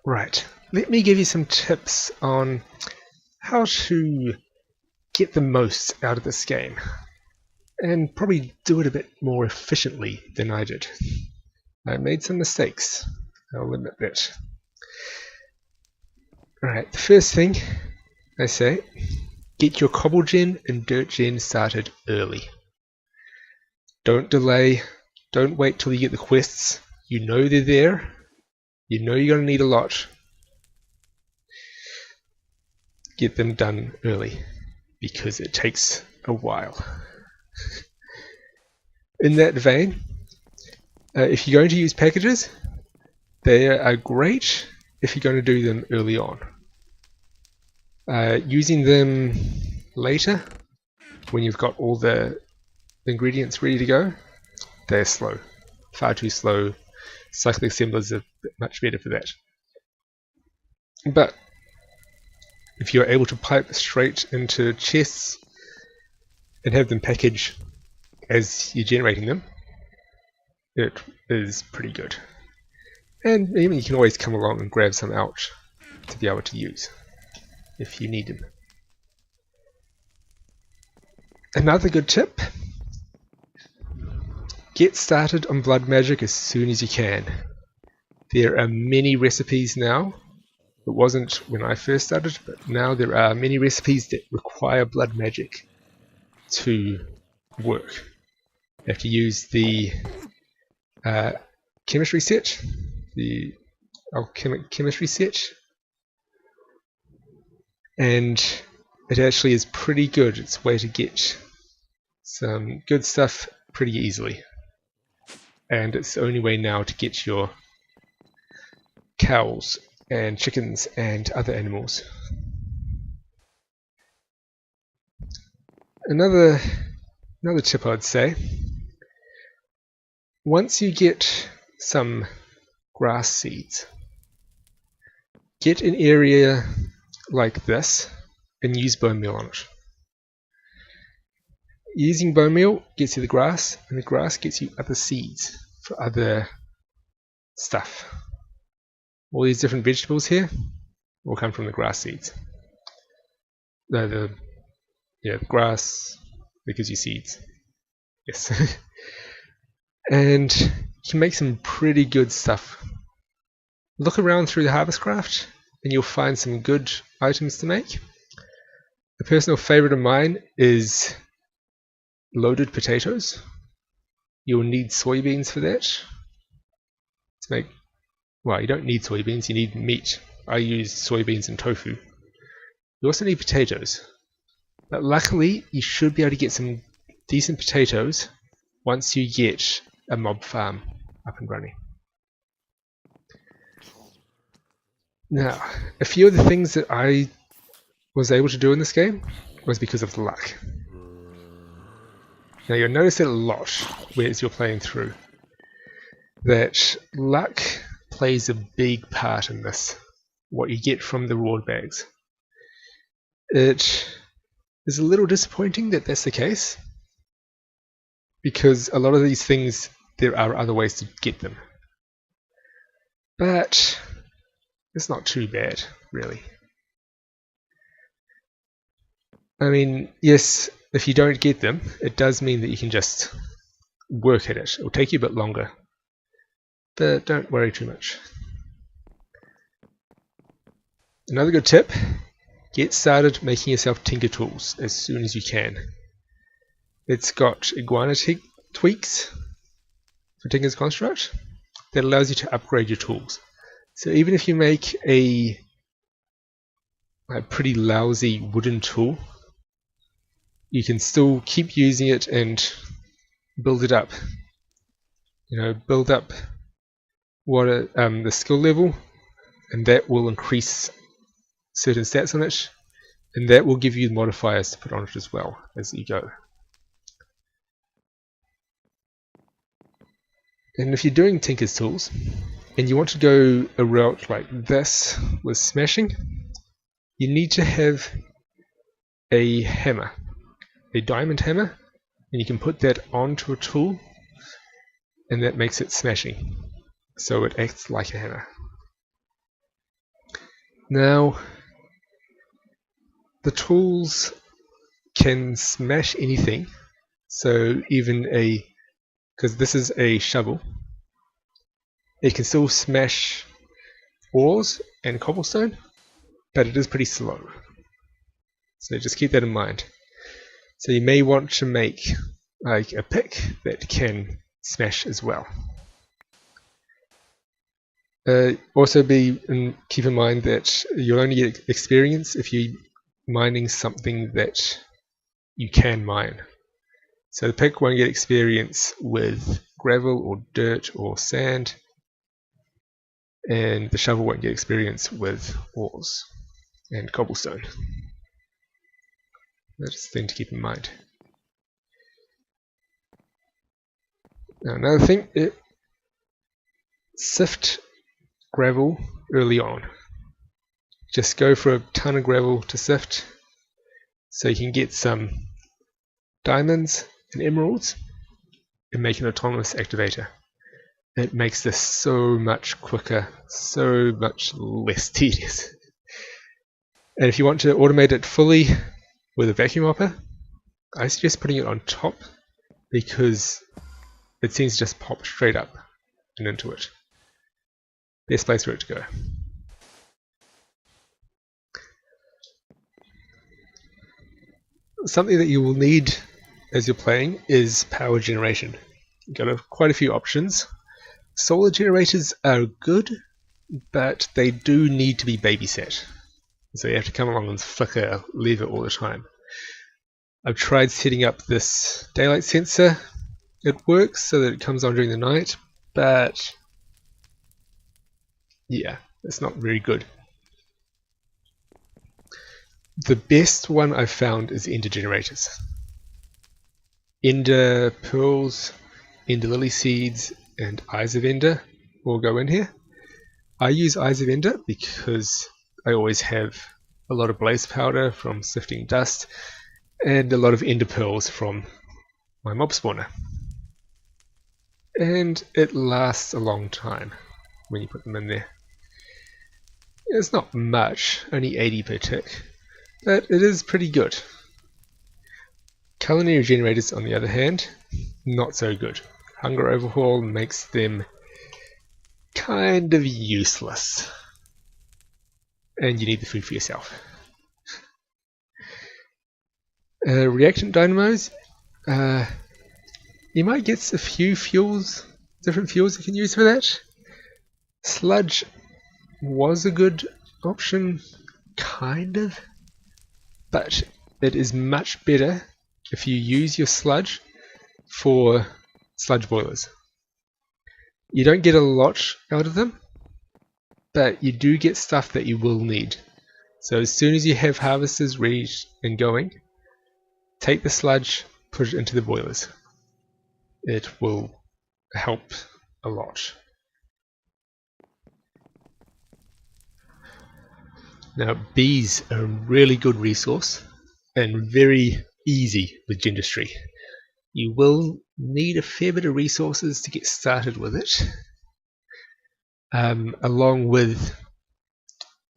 Right, let me give you some tips on how to get the most out of this game, and probably do it a bit more efficiently than I did. I made some mistakes, I'll admit that. Alright, the first thing I say, get your cobble gen and dirt gen started early. Don't delay, don't wait till you get the quests. You know they're there, you know you're going to need a lot. Get them done early, because it takes a while. In that vein, if you're going to use packages, they are great if you're going to do them early on. Using them later, when you've got all the ingredients ready to go, they're slow. Far too slow. Cyclic assemblers are much better for that. But if you're able to pipe straight into chests and have them package as you're generating them, it is pretty good. And even you can always come along and grab some out to be able to use if you need them. Another good tip: get started on blood magic as soon as you can. There are many recipes now. It wasn't when I first started, but now there are many recipes that require blood magic to work. You have to use the chemistry set, the alchemic chemistry set, and it actually is pretty good. It's a way to get some good stuff pretty easily, and it's the only way now to get your cows and chickens and other animals. Another tip I'd say, once you get some grass seeds, get an area like this and use bone meal on it. Using bone meal gets you the grass, and the grass gets you other seeds for other stuff. All these different vegetables here will come from the grass seeds. The grass that gives you seeds. Yes. And you can make some pretty good stuff. Look around through the harvest craft and you'll find some good items to make. A personal favorite of mine is loaded potatoes. You'll need soybeans for that. To make, well, you don't need soybeans, you need meat. I use soybeans and tofu. You also need potatoes. But luckily, you should be able to get some decent potatoes once you get a mob farm up and running. Now, a few of the things that I was able to do in this game was because of luck. Now you'll notice it a lot as you're playing through, that luck plays a big part in this, what you get from the reward bags. It is a little disappointing that that's the case, because a lot of these things, there are other ways to get them. But it's not too bad, really. I mean, yes, if you don't get them, it does mean that you can just work at it. It'll take you a bit longer, but don't worry too much. Another good tip: get started making yourself tinker tools as soon as you can. It's got iguana tweaks for Tinker's Construct that allows you to upgrade your tools. So even if you make a pretty lousy wooden tool, you can still keep using it and build it up. Build up the skill level, and that will increase certain stats on it, and that will give you modifiers to put on it as well as you go. And if you're doing Tinker's Tools and you want to go a route like this with smashing, you need to have a hammer, a diamond hammer, and you can put that onto a tool, and that makes it smashing, so it acts like a hammer. Now, the tools can smash anything, so even because this is a shovel, it can still smash ores and cobblestone, but it is pretty slow. So just keep that in mind. So you may want to make like a pick that can smash as well. Also keep in mind that you'll only get experience if you're mining something that you can mine. So the pick won't get experience with gravel or dirt or sand, and the shovel won't get experience with ores and cobblestone. That's the thing to keep in mind. Now another thing, sift gravel early on. Just go for a ton of gravel to sift so you can get some diamonds and emeralds and make an autonomous activator. It makes this so much quicker, so much less tedious. And if you want to automate it fully with a vacuum hopper, I suggest putting it on top because it seems to just pop straight up and into it. Best place for it to go. Something that you will need as you're playing is power generation. You've got quite a few options. Solar generators are good, but they do need to be babysat. So you have to come along and flicker a lever all the time. I've tried setting up this daylight sensor. It works so that it comes on during the night, but yeah, it's not very good. The best one I've found is ender generators. Ender pearls, ender lily seeds, and eyes of ender all go in here. I use eyes of ender because I always have a lot of blaze powder from sifting dust and a lot of ender pearls from my mob spawner. And it lasts a long time when you put them in there. It's not much, only 80 per tick, but it is pretty good. Culinary generators, on the other hand, not so good. Hunger overhaul makes them kind of useless. And you need the food for yourself. Reactant dynamos, you might get a few fuels, different fuels you can use for that. Sludge was a good option, kind of, but it is much better if you use your sludge for sludge boilers. You don't get a lot out of them, but you do get stuff that you will need. So as soon as you have harvesters ready and going, take the sludge, put it into the boilers. It will help a lot. Now, bees are a really good resource and very easy with Gendustry. You will need a fair bit of resources to get started with it, along with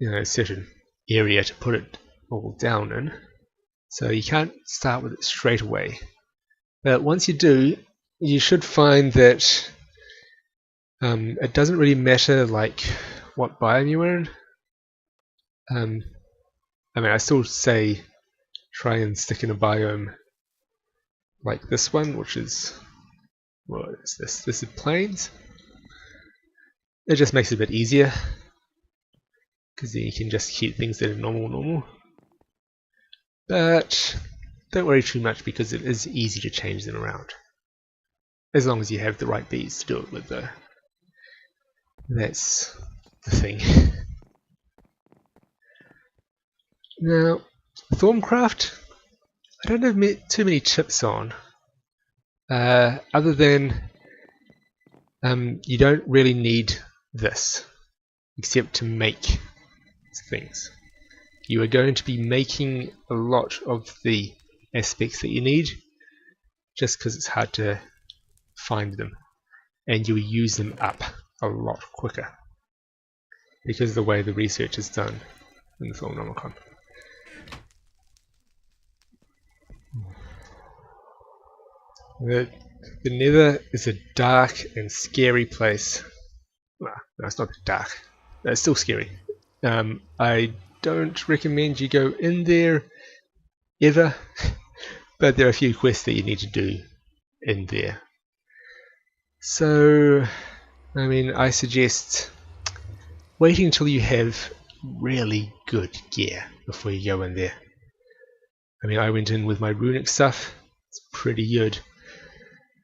a certain area to put it all down in. So you can't start with it straight away. But once you do, you should find that it doesn't really matter like what biome you're in. I still say try and stick in a biome like this one, which is, what is this? This is plains. It just makes it a bit easier because then you can just keep things that are normal. But don't worry too much because it is easy to change them around, as long as you have the right bees to do it with though. That's the thing. Now, Thorncraft, I don't have too many tips on, other than you don't really need this, except to make things. You are going to be making a lot of the aspects that you need, just because it's hard to find them, and you'll use them up a lot quicker, because of the way the research is done. in the film Nomicon. The Nether is a dark and scary place. Well, no, it's not dark. It's still scary. I don't recommend you go in there ever, but there are a few quests that you need to do in there. So, I mean, I suggest waiting until you have really good gear before you go in there. I mean, I went in with my runic stuff. It's pretty good.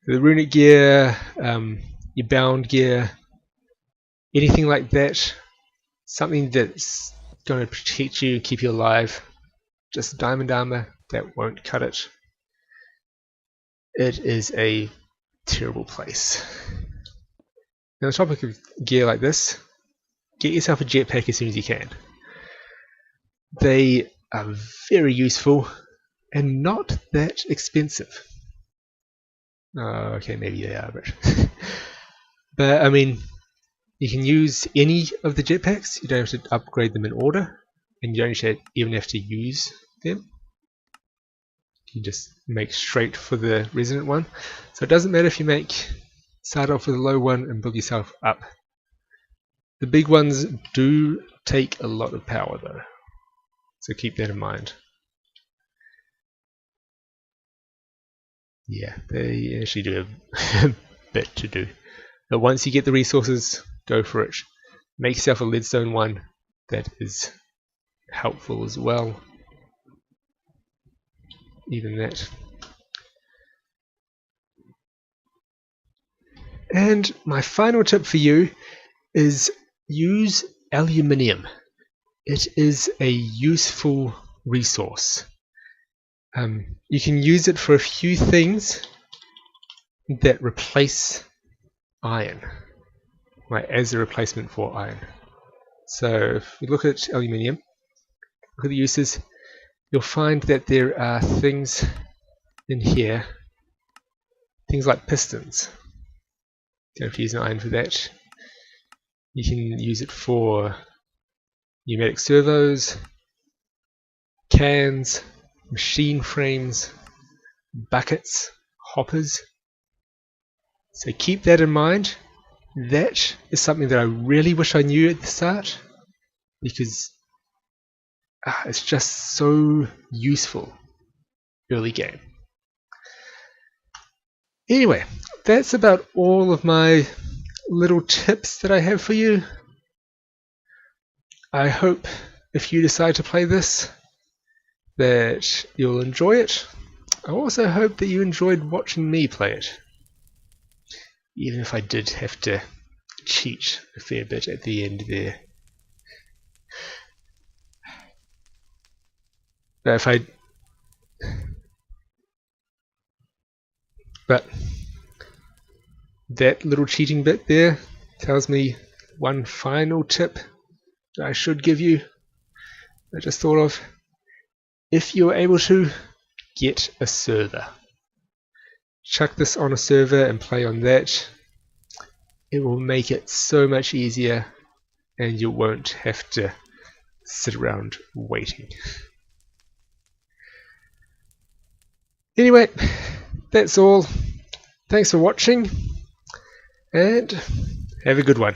The runic gear, your bound gear, anything like that, something that's going to protect you and keep you alive. Just diamond armor, that won't cut it. It is a terrible place. Now, on the topic of gear like this, get yourself a jetpack as soon as you can. They are very useful and not that expensive. Okay, maybe they are, but I mean, you can use any of the jetpacks. You don't have to upgrade them in order, and you don't even have to use them. You just make straight for the resonant one. So it doesn't matter if you start off with a low one and build yourself up. The big ones do take a lot of power though, so keep that in mind. Yeah, they actually do have a bit to do. But once you get the resources, go for it. Make yourself a leadstone one. That is helpful as well. Even that. And my final tip for you is use aluminium. It is a useful resource. You can use it for a few things that replace iron, right, as a replacement for iron. So if we look at aluminium, look at the uses, you'll find that there are things in here, things like pistons. Don't have to use an iron for that. You can use it for pneumatic servos, cans, machine frames, buckets, hoppers. So keep that in mind. That is something that I really wish I knew at the start, because it's just so useful early game. Anyway, that's about all of my little tips that I have for you. I hope if you decide to play this that you'll enjoy it. I also hope that you enjoyed watching me play it, even if I did have to cheat a fair bit at the end there. But that little cheating bit there tells me one final tip that I should give you. I just thought of, if you're able to, get a server. Chuck this on a server and play on that. It will make it so much easier, and you won't have to sit around waiting. Anyway, that's all. Thanks for watching, and have a good one.